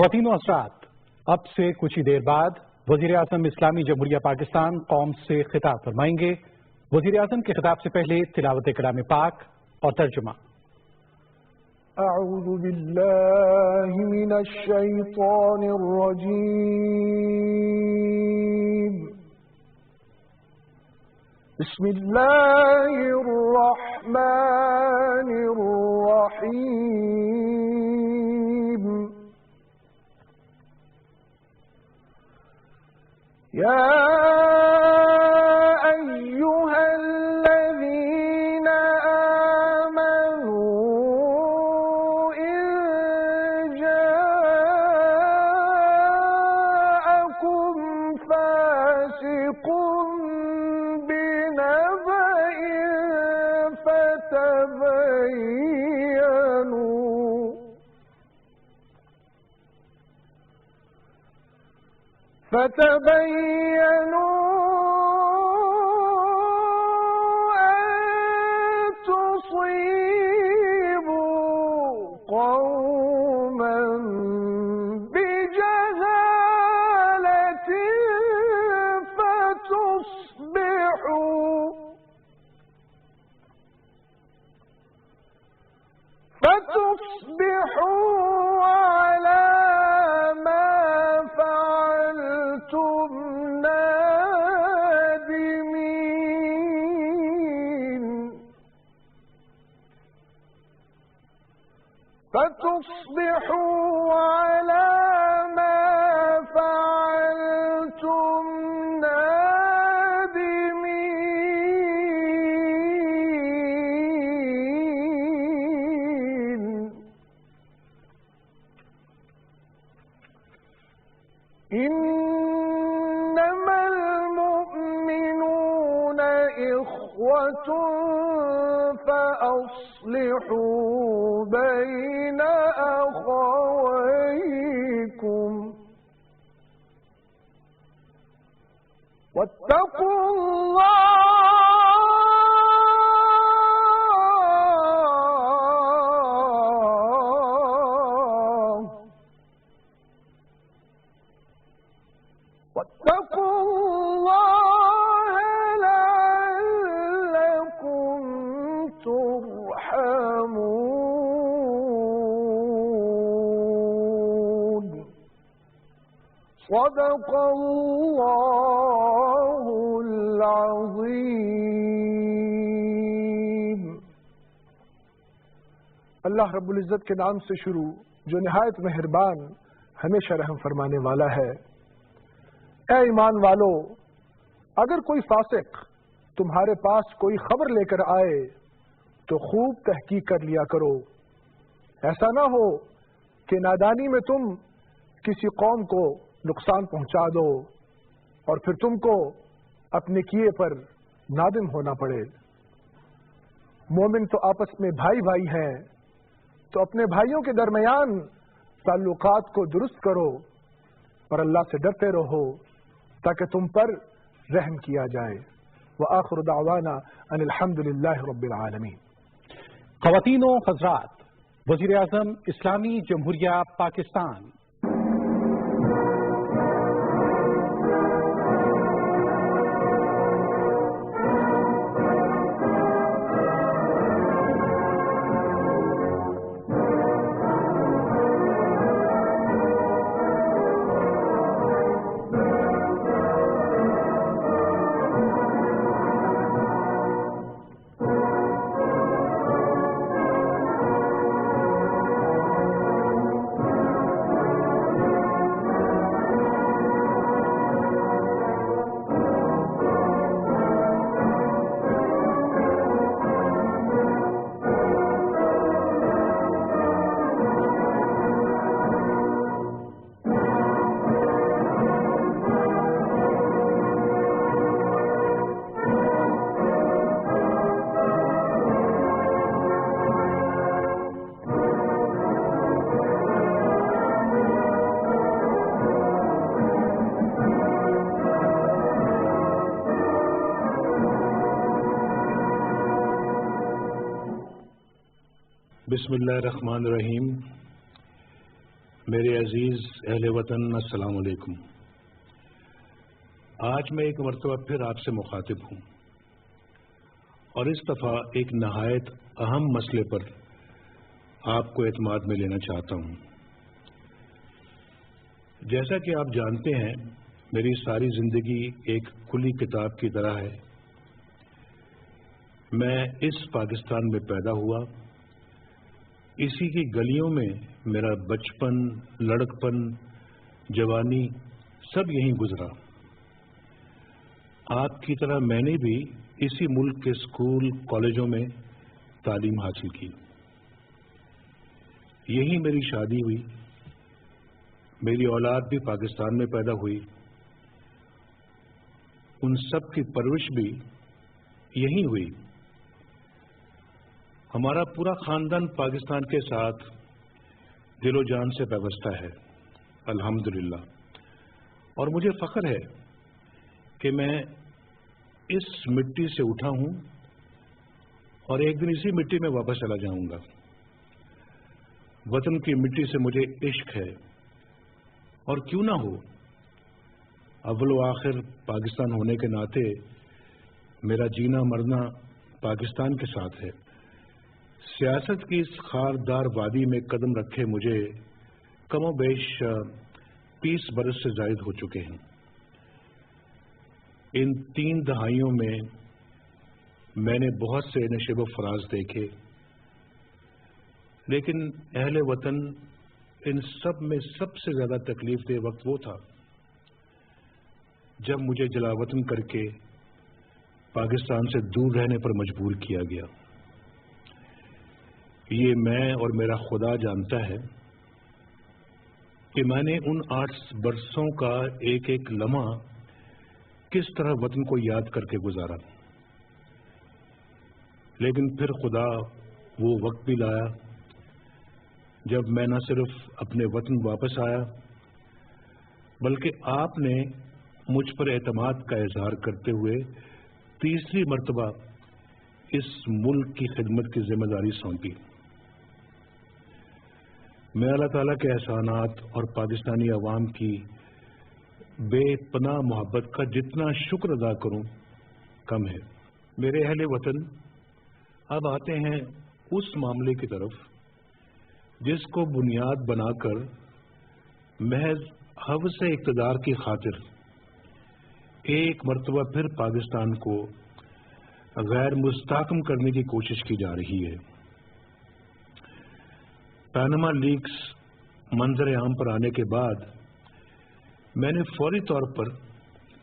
خواتین و حضرات، اب سے کچھ ہی دیر بعد وزیر اعظم اسلامی جمہوریہ پاکستان قوم سے خطاب فرمائیں گے۔ وزیر اعظم کے خطاب سے پہلے تلاوت کلام پاک اور ترجمہ۔ اعوذ باللہ من الشیطان الرجیم، بسم اللہ الرحمن الرحیم۔ یا ایہا الذین آمنوا ان جاءکم فاسق بنبأ فتبينوا أن تصيبوا قوما بجهالة فتصبحوا على ما فعلتم نادمين، فتصبحوا على ما فعلتم نادمين۔ إنما المؤمنون إخوة فأصلحوا بين أخويكم واتقوا الله لعلكم ترحمون۔ صدق اللہ العظیم۔ اللہ رب العزت کے نام سے شروع جو نہایت مہربان ہمیشہ رحم فرمانے والا ہے۔ اے ایمان والو، اگر کوئی فاسق تمہارے پاس کوئی خبر لے کر آئے تو خوب تحقیق کر لیا کرو، ایسا نہ ہو کہ نادانی میں تم کسی قوم کو نقصان پہنچا دو اور پھر تم کو اپنے کیے پر نادم ہونا پڑے۔ مومن تو آپس میں بھائی بھائی ہیں، تو اپنے بھائیوں کے درمیان تعلقات کو درست کرو اور اللہ سے ڈرتے رہو تاکہ تم پر رحم کیا جائے۔ وآخر دعوانا ان الحمد للہ رب العالمین۔ خواتین و حضرات، وزیر اعظم اسلامی جمہوریہ پاکستان۔ بسم اللہ الرحمن الرحیم۔ मेरे अजीज अहले वतन अस्सलाम वालेकुम। आज मैं एक मरतबा फिर आपसे मुखातिब हूँ और इस दफ़ा एक नहायत अहम मसले पर आपको एतमाद में लेना चाहता हूँ। जैसा कि आप जानते हैं, मेरी सारी जिंदगी एक खुली किताब की तरह है। मैं इस पाकिस्तान में पैदा हुआ, इसी की गलियों में मेरा बचपन, लड़कपन, जवानी सब यहीं गुजरा। आपकी तरह मैंने भी इसी मुल्क के स्कूल, कॉलेजों में तालीम हासिल की। यहीं मेरी शादी हुई, मेरी औलाद भी पाकिस्तान में पैदा हुई, उन सब की परवरिश भी यहीं हुई। हमारा पूरा खानदान पाकिस्तान के साथ दिलो जान से वाबस्ता है, अल्हम्दुलिल्लाह। और मुझे फख्र है कि मैं इस मिट्टी से उठा हूं और एक दिन इसी मिट्टी में वापस चला जाऊंगा। वतन की मिट्टी से मुझे इश्क है, और क्यों ना हो, अव्वल व आखिर पाकिस्तान होने के नाते मेरा जीना मरना पाकिस्तान के साथ है। सियासत की इस खारदार वादी में कदम रखे मुझे कमोबेश 30 बरस से जायद हो चुके हैं। इन 3 दहाइयों में मैंने बहुत से नशेब फराज देखे, लेकिन अहले वतन, इन सब में सबसे ज्यादा तकलीफ दे वक्त वो था जब मुझे जलावतन करके पाकिस्तान से दूर रहने पर मजबूर किया गया। ये मैं और मेरा खुदा जानता है कि मैंने उन 8 बरसों का एक एक लम्हा किस तरह वतन को याद करके गुजारा। लेकिन फिर खुदा वो वक्त भी लाया जब मैं न सिर्फ अपने वतन वापस आया, बल्कि आपने मुझ पर एतमाद का इजहार करते हुए तीसरी मर्तबा इस मुल्क की खिदमत की जिम्मेदारी सौंपी। मैं अल्लाह ताला के एहसानात और पाकिस्तानी अवाम की बेपनाह मोहब्बत का जितना शुक्र अदा करूं कम है। मेरे अहले वतन, अब आते हैं उस मामले की तरफ जिसको बुनियाद बनाकर महज हवस इक़्तिदार की खातिर एक मर्तबा फिर पाकिस्तान को गैर मुस्तहकम करने की कोशिश की जा रही है। पैनामा लीक्स मंजर आम पर आने के बाद मैंने फौरी तौर पर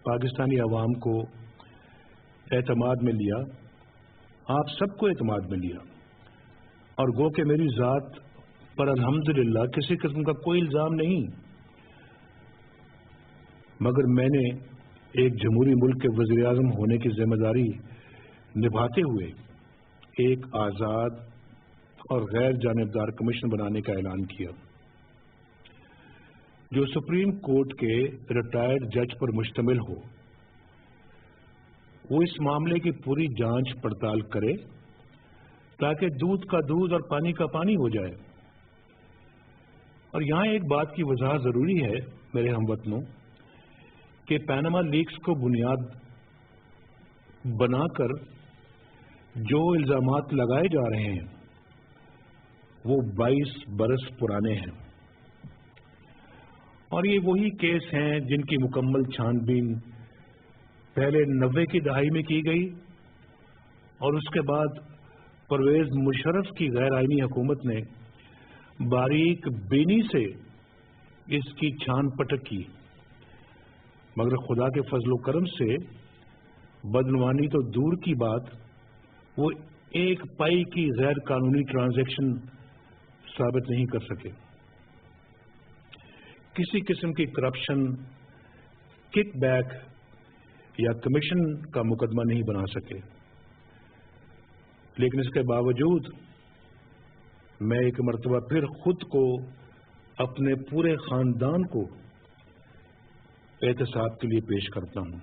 पाकिस्तानी अवाम को एतमाद में लिया, आप सबको एतमाद में लिया, और गो कि मेरी ज़ात पर अल्हम्दुलिल्लाह किसी किस्म का कोई इल्ज़ाम नहीं, मगर मैंने एक जमहूरी मुल्क के वज़ीर आज़म होने की जिम्मेदारी निभाते हुए एक आज़ाद और गैर जानिबदार कमीशन बनाने का ऐलान किया, जो सुप्रीम कोर्ट के रिटायर्ड जज पर मुश्तमिल हो। वो इस मामले की पूरी जांच पड़ताल करे ताकि दूध का दूध और पानी का पानी हो जाए। और यहां एक बात की वजाहत जरूरी है मेरे हमवतनों, कि पैनामा लीक्स को बुनियाद बनाकर जो इल्जामात लगाए जा रहे हैं वो 22 बरस पुराने हैं, और ये वही केस हैं जिनकी मुकम्मल छानबीन पहले 90 की दहाई में की गई, और उसके बाद परवेज मुशर्रफ की गैर आईनी हुकूमत ने बारीक बीनी से इसकी छान पटक की। मगर खुदा के फजलो करम से बदनवानी तो दूर की बात, वो एक पाई की गैर कानूनी ट्रांजैक्शन साबित नहीं कर सके। किसी किस्म की करप्शन, किकबैक या कमीशन का मुकदमा नहीं बना सके। लेकिन इसके बावजूद मैं एक मर्तबा फिर खुद को, अपने पूरे खानदान को एहतसाब के लिए पेश करता हूं,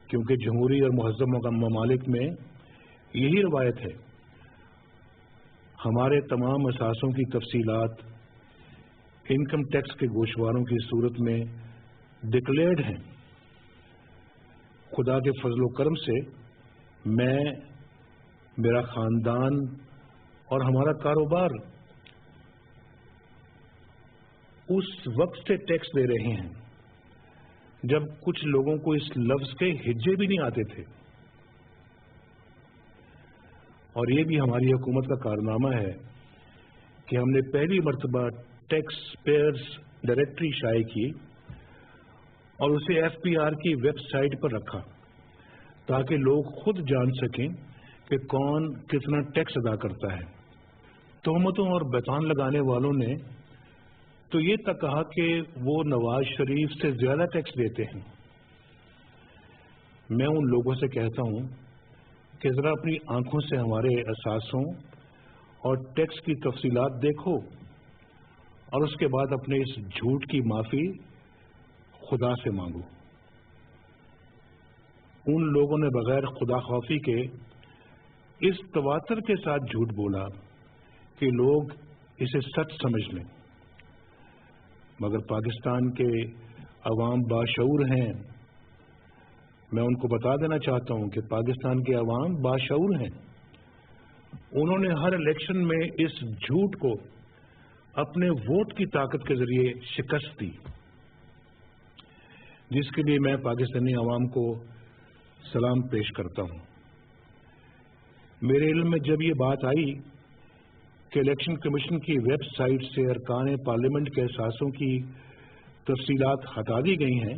क्योंकि जमहूरी और मुहज़्ज़म ममालिक में यही रवायत है। हमारे तमाम असासों की तफसीलात इनकम टैक्स के गोशवारों की सूरत में डिक्लेयर्ड हैं। खुदा के फजलो करम से मैं, मेरा खानदान और हमारा कारोबार उस वक्त से टैक्स दे रहे हैं जब कुछ लोगों को इस लफ्ज के हिज्जे भी नहीं आते थे। और ये भी हमारी हुकूमत का कारनामा है कि हमने पहली मर्तबा टैक्स पेयर्स डायरेक्टरी शाये की और उसे एफपीआर की वेबसाइट पर रखा ताकि लोग खुद जान सकें कि कौन कितना टैक्स अदा करता है। तोहमतों और बहतान लगाने वालों ने तो ये तक कहा कि वो नवाज शरीफ से ज्यादा टैक्स देते हैं। मैं उन लोगों से कहता हूं कि जरा अपनी आंखों से हमारे असासों और टैक्स की तफसीलात देखो और उसके बाद अपने इस झूठ की माफी खुदा से मांगो। उन लोगों ने बगैर खुदा खौफी के इस तवातर के साथ झूठ बोला कि लोग इसे सच समझ लें, मगर पाकिस्तान के अवाम बाशऊर हैं। मैं उनको बता देना चाहता हूं कि पाकिस्तान के अवाम बाशऊर हैं। उन्होंने हर इलेक्शन में इस झूठ को अपने वोट की ताकत के जरिए शिकस्त दी, जिसके लिए मैं पाकिस्तानी अवाम को सलाम पेश करता हूं। मेरे इल्म में जब ये बात आई कि इलेक्शन कमीशन की वेबसाइट से अरकान पार्लियामेंट के असासों की तफसीलात हटा दी गई हैं,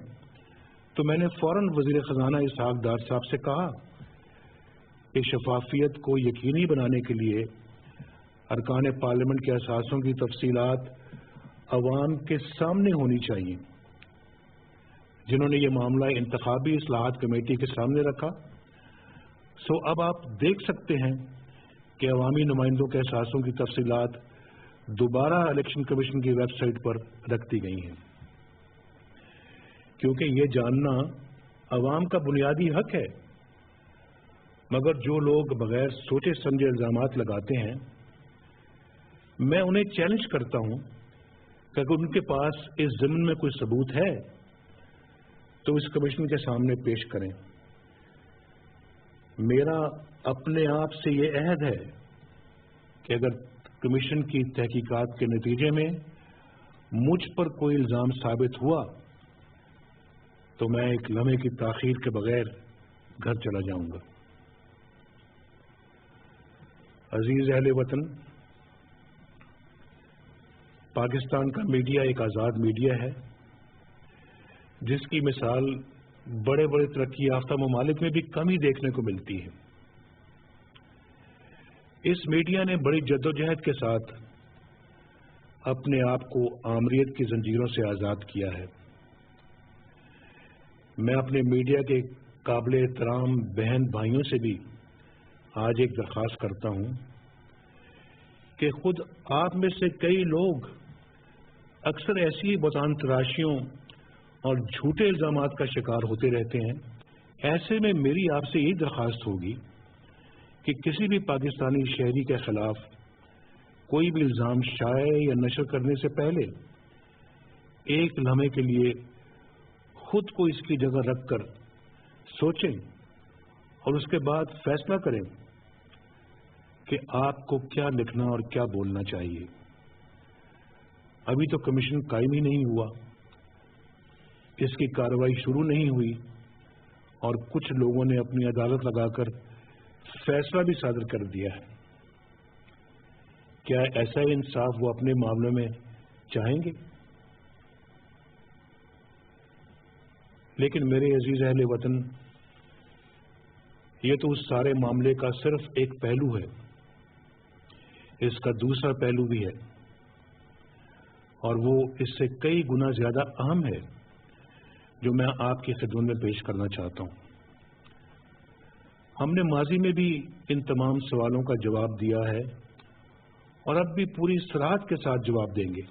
तो मैंने फौरन वजीर खजाना इसहाक डार साहब से कहा कि शफाफियत को यकीनी बनाने के लिए अरकान पार्लियामेंट के असासों की तफसीलात अवाम के सामने होनी चाहिए। जिन्होंने ये मामला इंतखाबी इस्लाहात कमेटी के सामने रखा, सो अब आप देख सकते हैं कि अवामी नुमाइंदों के एहसासों की तफसीलात दोबारा इलेक्शन कमीशन की वेबसाइट पर रख दी गई हैं, क्योंकि ये जानना अवाम का बुनियादी हक है। मगर जो लोग बगैर सोचे समझे इल्जामात लगाते हैं, मैं उन्हें चैलेंज करता हूं कि अगर उनके पास इस ज़मीन में कोई सबूत है तो इस कमीशन के सामने पेश करें। मेरा अपने आप से ये अहद है कि अगर कमीशन की तहकीकात के नतीजे में मुझ पर कोई इल्जाम साबित हुआ तो मैं एक लम्हे की ताखीर के बगैर घर चला जाऊंगा। अजीज अहले वतन, पाकिस्तान का मीडिया एक आज़ाद मीडिया है, जिसकी मिसाल बड़े बड़े तरक्की याफ्ता ममालिक में भी कम ही देखने को मिलती है। इस मीडिया ने बड़ी जद्दोजहद के साथ अपने आप को आमरीत की जंजीरों से आज़ाद किया है। मैं अपने मीडिया के काबिल एहतराम बहन भाइयों से भी आज एक दरख्वास्त करता हूं कि खुद आप में से कई लोग अक्सर ऐसी बहतान तराशियों और झूठे इल्जामात का शिकार होते रहते हैं। ऐसे में मेरी आपसे यही दरख्वास्त होगी कि किसी भी पाकिस्तानी शहरी के खिलाफ कोई भी इल्जाम शाये या नशर करने से पहले एक लम्हे के लिए खुद को इसकी जगह रखकर सोचें और उसके बाद फैसला करें कि आपको क्या लिखना और क्या बोलना चाहिए। अभी तो कमीशन कायम ही नहीं हुआ, इसकी कार्रवाई शुरू नहीं हुई और कुछ लोगों ने अपनी अदालत लगाकर फैसला भी सादर कर दिया है। क्या ऐसा इंसाफ वो अपने मामले में चाहेंगे? लेकिन मेरे अजीज अहले वतन, ये तो उस सारे मामले का सिर्फ एक पहलू है। इसका दूसरा पहलू भी है और वो इससे कई गुना ज्यादा अहम है, जो मैं आपकी खिदमत में पेश करना चाहता हूं। हमने माजी में भी इन तमाम सवालों का जवाब दिया है और अब भी पूरी सराहत के साथ जवाब देंगे,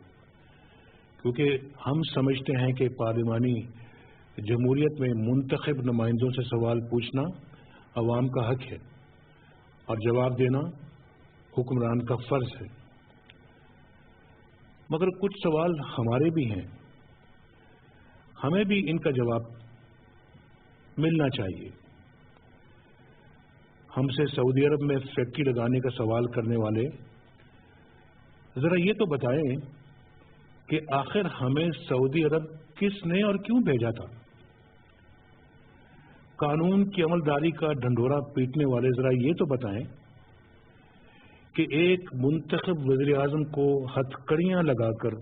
क्योंकि हम समझते हैं कि पार्लिमानी जमहूरियत में मुंतखब नुमाइंदों से सवाल पूछना अवाम का हक है और जवाब देना हुक्मरान का फर्ज है। मगर कुछ सवाल हमारे भी हैं, हमें भी इनका जवाब मिलना चाहिए। हमसे सऊदी अरब में फैक्ट्री लगाने का सवाल करने वाले जरा ये तो बताएं कि आखिर हमें सऊदी अरब किसने और क्यों भेजा था? कानून की अमलदारी का ढंढोरा पीटने वाले जरा ये तो बताएं कि एक मुंतखब वज़ीर आज़म को हथकड़ियां लगाकर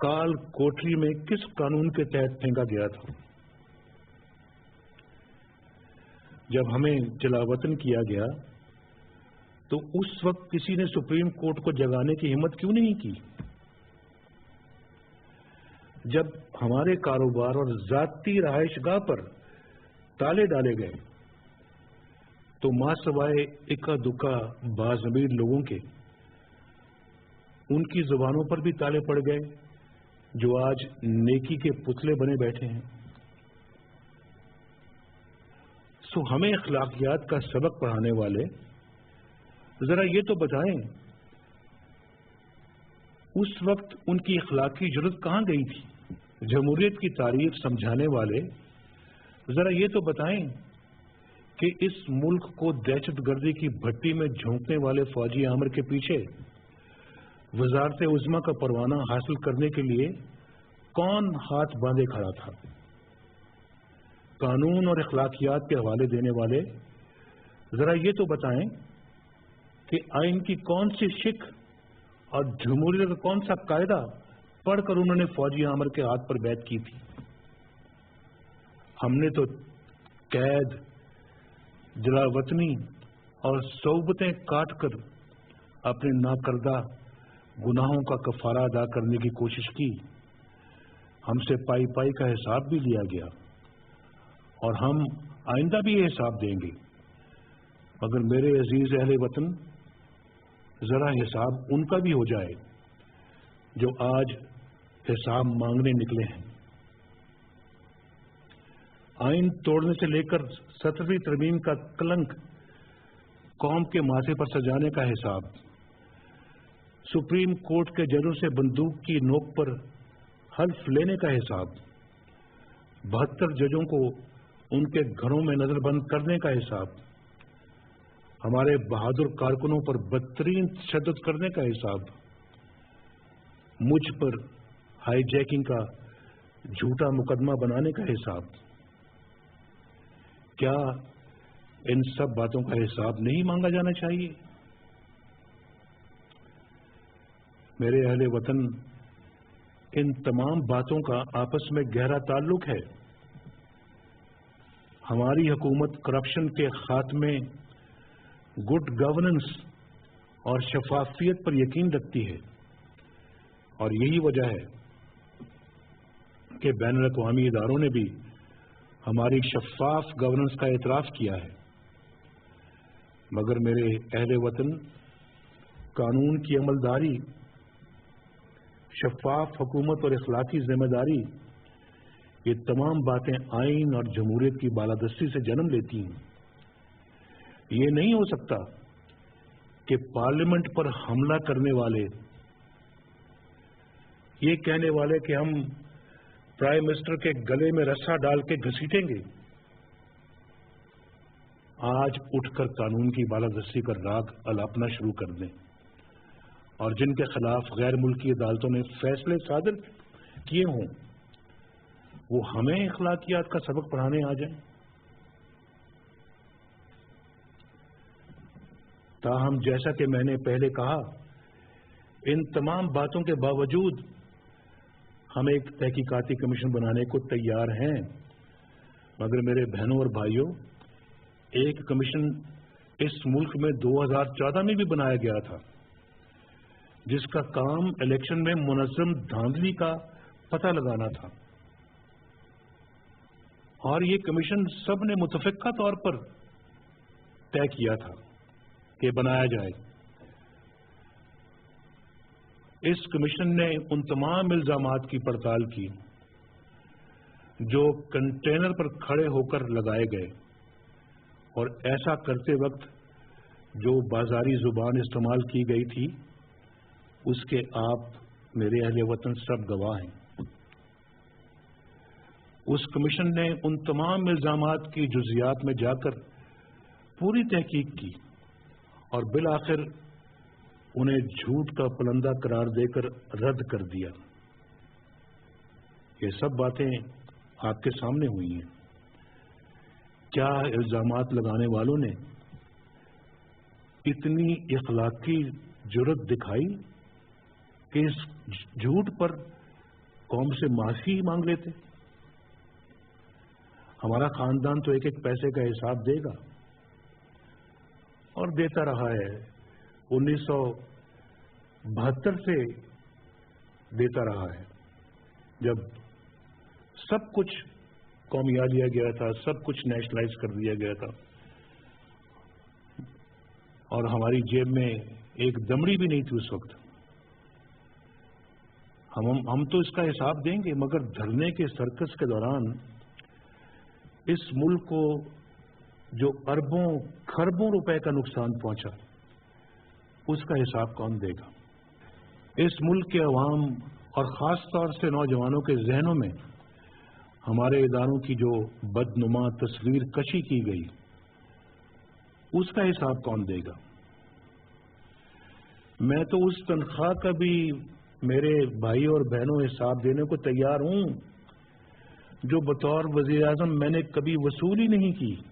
काल कोठरी में किस कानून के तहत फेंका गया था? जब हमें जलावतन किया गया तो उस वक्त किसी ने सुप्रीम कोर्ट को जगाने की हिम्मत क्यों नहीं की? जब हमारे कारोबार और जाती रहायशगाह पर ताले डाले गए तो मासवाए इक्का दुक्का बाज़मीर लोगों के उनकी जुबानों पर भी ताले पड़ गए जो आज नेकी के पुतले बने बैठे हैं। सो हमें अखलाकियात का सबक पढ़ाने वाले जरा ये तो बताएं उस वक्त उनकी अखलाकी जरूरत कहां गई थी? जमहूरियत की तारीख समझाने वाले जरा ये तो बताएं कि इस मुल्क को दहशतगर्दी की भट्टी में झोंकने वाले फौजी आमिर के पीछे वजारत उज़्मा का परवाना हासिल करने के लिए कौन हाथ बांधे खड़ा था? कानून और अखलाकियात के हवाले देने वाले जरा ये तो बताएं कि आइन की कौन सी शिक और जमहूरियत का कौन सा कायदा पढ़कर उन्होंने फौजी आमिर के हाथ पर बैत की थी? हमने तो कैद, जलावतनी और सौबतें काट कर अपने नाकर्दा गुनाहों का कफारा अदा करने की कोशिश की। हमसे पाई पाई का हिसाब भी लिया गया और हम आइंदा भी ये हिसाब देंगे। मगर मेरे अजीज अहले वतन, जरा हिसाब उनका भी हो जाए जो आज हिसाब मांगने निकले हैं। आइन तोड़ने से लेकर 17वीं तरमीम का कलंक कौम के माथे पर सजाने का हिसाब, सुप्रीम कोर्ट के जजों से बंदूक की नोक पर हल्फ लेने का हिसाब, 72 जजों को उनके घरों में नजरबंद करने का हिसाब, हमारे बहादुर कारकुनों पर बदतरीन तशद्दुद करने का हिसाब, मुझ पर हाईजैकिंग का झूठा मुकदमा बनाने का हिसाब। क्या इन सब बातों का हिसाब नहीं मांगा जाना चाहिए? मेरे अहले वतन, इन तमाम बातों का आपस में गहरा ताल्लुक है। हमारी हुकूमत करप्शन के खात्मे, गुड गवर्नेंस और शफाफियत पर यकीन रखती है और यही वजह है कि बैनुल अक़वामी इदारों ने भी हमारी शफाफ गवर्नेंस का एतराफ़ किया है। मगर मेरे अहले वतन, कानून की अमलदारी, शफाफ हुकूमत और इखलाकी जिम्मेदारी, ये तमाम बातें आइन और जमहूरियत की बालादस्ती से जन्म लेती हैं। ये नहीं हो सकता कि पार्लियामेंट पर हमला करने वाले, ये कहने वाले कि हम प्राइम मिनिस्टर के गले में रस्सा डाल के घसीटेंगे, आज उठकर कानून की बालादस्ती का राग अलापना शुरू कर दें और जिनके खिलाफ गैर मुल्की अदालतों ने फैसले सादर किए हों वो हमें इखलाकियात का सबक पढ़ाने आ जाएं। ताहम जैसा कि मैंने पहले कहा, इन तमाम बातों के बावजूद हम एक तहकीकाती कमीशन बनाने को तैयार हैं। मगर मेरे बहनों और भाइयों, एक कमीशन इस मुल्क में 2014 में भी बनाया गया था जिसका काम इलेक्शन में मुनज़्ज़म धांधली का पता लगाना था और ये कमीशन सब ने मुतफ़िक़ा तौर पर तय किया था कि बनाया जाए। इस कमीशन ने उन तमाम इल्जामात की पड़ताल की जो कंटेनर पर खड़े होकर लगाए गए और ऐसा करते वक्त जो बाजारी जुबान इस्तेमाल की गई थी उसके आप मेरे अहले वतन सब गवाह हैं। उस कमीशन ने उन तमाम इल्जामात की जुजियात में जाकर पूरी तहकीक की और बिल आखिर उन्हें झूठ का पुलंदा करार देकर रद्द कर दिया। ये सब बातें आपके सामने हुई हैं। क्या इल्जामात लगाने वालों ने इतनी इखलाकी जुर्रत दिखाई कि इस झूठ पर कौम से माफी मांग लेते? हमारा खानदान तो एक एक पैसे का हिसाब देगा और देता रहा है। 1972 से देता रहा है, जब सब कुछ कौमिया लिया गया था, सब कुछ नेशनलाइज कर दिया गया था और हमारी जेब में एक दमड़ी भी नहीं थी उस वक्त। हम तो इसका हिसाब देंगे, मगर धरने के सर्कस के दौरान इस मुल्क को जो अरबों खरबों रुपए का नुकसान पहुंचा, उसका हिसाब कौन देगा? इस मुल्क के अवाम और खास तौर से नौजवानों के जहनों में हमारे इदारों की जो बदनुमा तस्वीर कशी की गई, उसका हिसाब कौन देगा? मैं तो उस तनख्वाह का भी मेरे भाई और बहनों हिसाब देने को तैयार हूं जो बतौर वजीर आजम मैंने कभी वसूल ही नहीं की।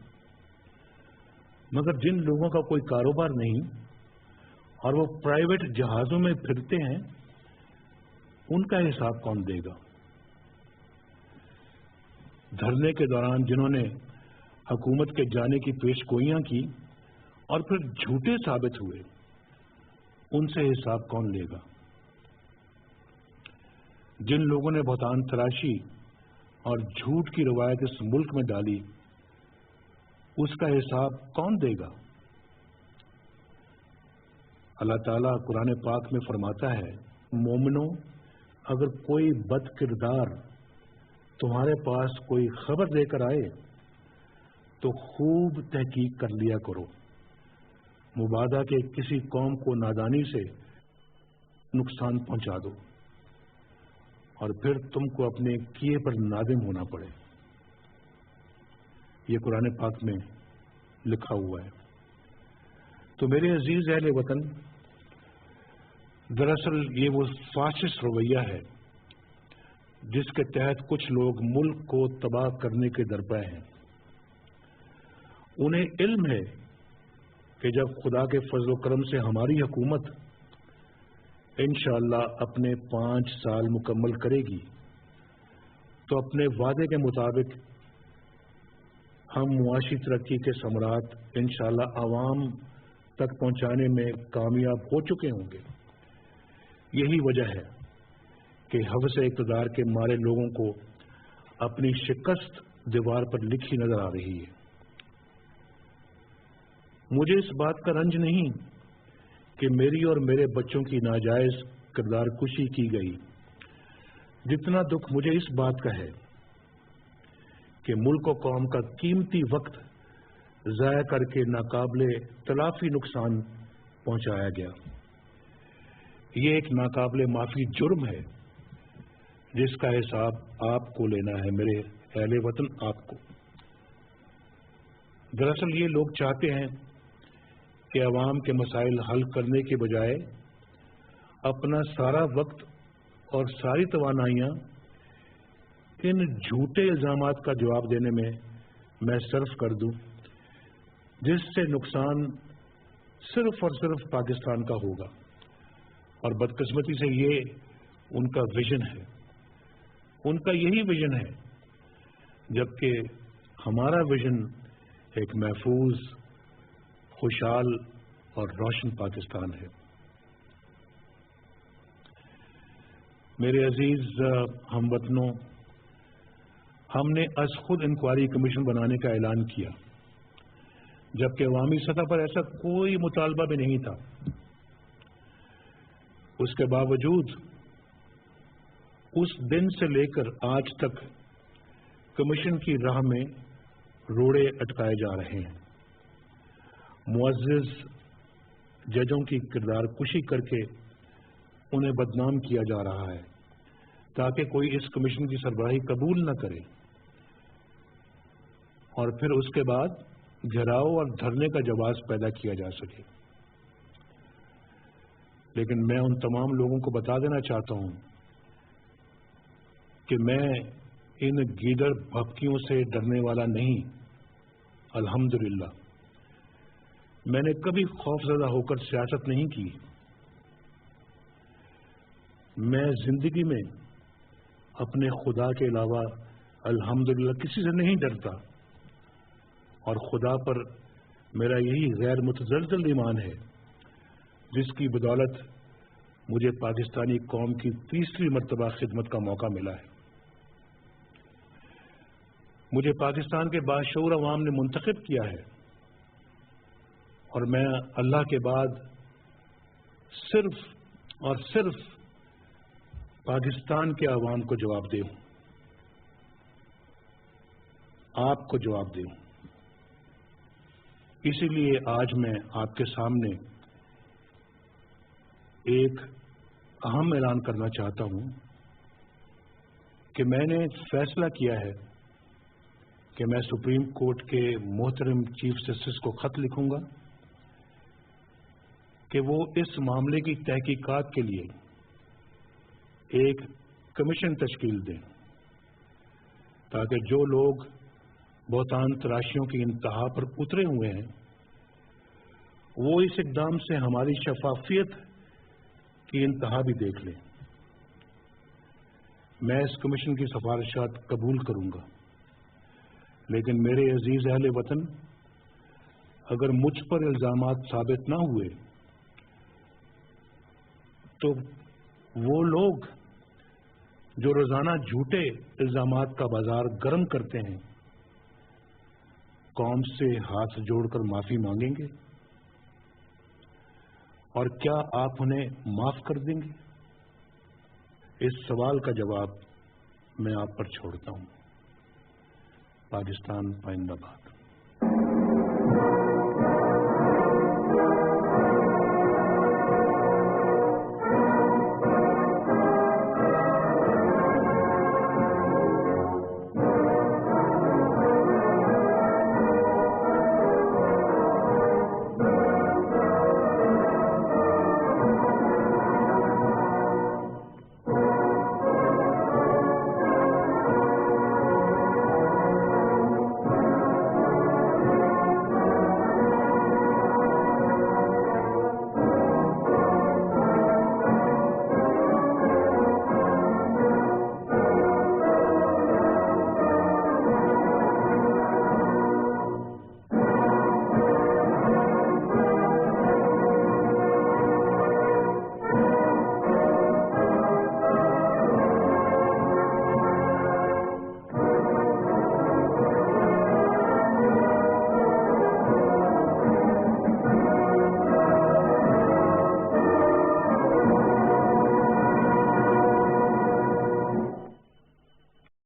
मगर जिन लोगों का कोई कारोबार नहीं और वो प्राइवेट जहाजों में फिरते हैं, उनका हिसाब कौन देगा? धरने के दौरान जिन्होंने हुकूमत के जाने की पेशगोइयां की और फिर झूठे साबित हुए, उनसे हिसाब कौन लेगा? जिन लोगों ने बहुतान तराशी और झूठ की रवायत इस मुल्क में डाली, उसका हिसाब कौन देगा? अल्लाह ताला कुरान पाक में फरमाता है, मोमिनो, अगर कोई बद किरदार तुम्हारे पास कोई खबर लेकर आए तो खूब तहकीक कर लिया करो, मुबादा के किसी कौम को नादानी से नुकसान पहुंचा दो और फिर तुमको अपने किए पर नादिम होना पड़े। ये कुरान पाक में लिखा हुआ है। तो मेरे अजीज अहले वतन, दरअसल ये वो फाशिस्ट रवैया है जिसके तहत कुछ लोग मुल्क को तबाह करने के दरपे हैं। उन्हें इल्म है कि जब खुदा के फजल करम से हमारी हुकूमत इंशाअल्लाह अपने 5 साल मुकम्मल करेगी तो अपने वादे के मुताबिक हम मुआशी तरक्की के समरात इंशाअल्लाह आवाम तक पहुंचाने में कामयाब हो चुके होंगे। यही वजह है कि हवस इक़्तिदार के मारे लोगों को अपनी शिकस्त दीवार पर लिखी नजर आ रही है। मुझे इस बात का रंज नहीं कि मेरी और मेरे बच्चों की नाजायज किरदार कुशी की गई, जितना दुख मुझे इस बात का है कि मुल्क और कौम का कीमती वक्त जाया करके नाकाबिले तलाफी नुकसान पहुंचाया गया। ये एक नाकाबिले माफी जुर्म है जिसका हिसाब आपको लेना है, मेरे अहले वतन, आपको। दरअसल ये लोग चाहते हैं कि अवाम के मसाइल हल करने के बजाय अपना सारा वक्त और सारी तवानाइयां इन झूठे इल्जामात का जवाब देने में मैं सर्फ कर दूं, जिससे नुकसान सिर्फ और सिर्फ पाकिस्तान का होगा। और बदकिस्मती से ये उनका विजन है, उनका यही विजन है, जबकि हमारा विजन एक महफूज, खुशहाल और रोशन पाकिस्तान है। मेरे अजीज हमवतनों, हमने अज खुद इंक्वायरी कमीशन बनाने का ऐलान किया, जबकि अवामी सतह पर ऐसा कोई मुतालबा भी नहीं था। उसके बावजूद उस दिन से लेकर आज तक कमीशन की राह में रोड़े अटकाए जा रहे हैं। मुअज़्ज़िज़ जजों की किरदार कुशी करके انہیں بدنام کیا جا رہا ہے تاکہ کوئی اس کمیشن کی سربراہی قبول نہ کرے اور پھر اس کے بعد گھیراؤ اور دھرنے کا جواز پیدا کیا جا سکے۔ لیکن میں ان تمام لوگوں کو بتا دینا چاہتا ہوں کہ میں ان گیدڑ بھپکیوں سے ڈرنے والا نہیں۔ الحمدللہ میں نے کبھی خوف زدہ ہو کر سیاست نہیں کی۔ میں زندگی میں اپنے خدا کے علاوہ الحمدللہ کسی سے نہیں ڈرتا، اور خدا پر میرا یہی غیر متزلزل ایمان ہے جس کی بدولت مجھے پاکستانی قوم کی تیسری مرتبہ خدمت کا موقع ملا ہے۔ مجھے پاکستان کے باشعور عوام نے منتخب کیا ہے، اور میں اللہ کے بعد صرف اور صرف پاکستان کے عوام کو جواب دے ہوں، آپ کو جواب دے ہوں۔ اسی لیے آج میں آپ کے سامنے ایک اہم اعلان کرنا چاہتا ہوں کہ میں نے فیصلہ کیا ہے کہ میں سپریم کورٹ کے محترم چیف جسٹس کو خط لکھوں گا کہ وہ اس معاملے کی تحقیقات کے لیے ایک کمیشن تشکیل دیں، تاکہ جو لوگ بہتان تراشیوں کی انتہا پر اترے ہوئے ہیں وہ اس اقدام سے ہماری شفافیت کی انتہا بھی دیکھ لیں۔ میں اس کمیشن کی سفارشات قبول کروں گا، لیکن میرے عزیز اہل وطن، اگر مجھ پر الزامات ثابت نہ ہوئے تو وہ لوگ جو روزانہ جھوٹے الزامات کا بازار گرم کرتے ہیں قوم سے ہاتھ جوڑ کر معافی مانگیں گے؟ اور کیا آپ انہیں معاف کر دیں گے؟ اس سوال کا جواب میں آپ پر چھوڑتا ہوں۔ پاکستان زندہ باد۔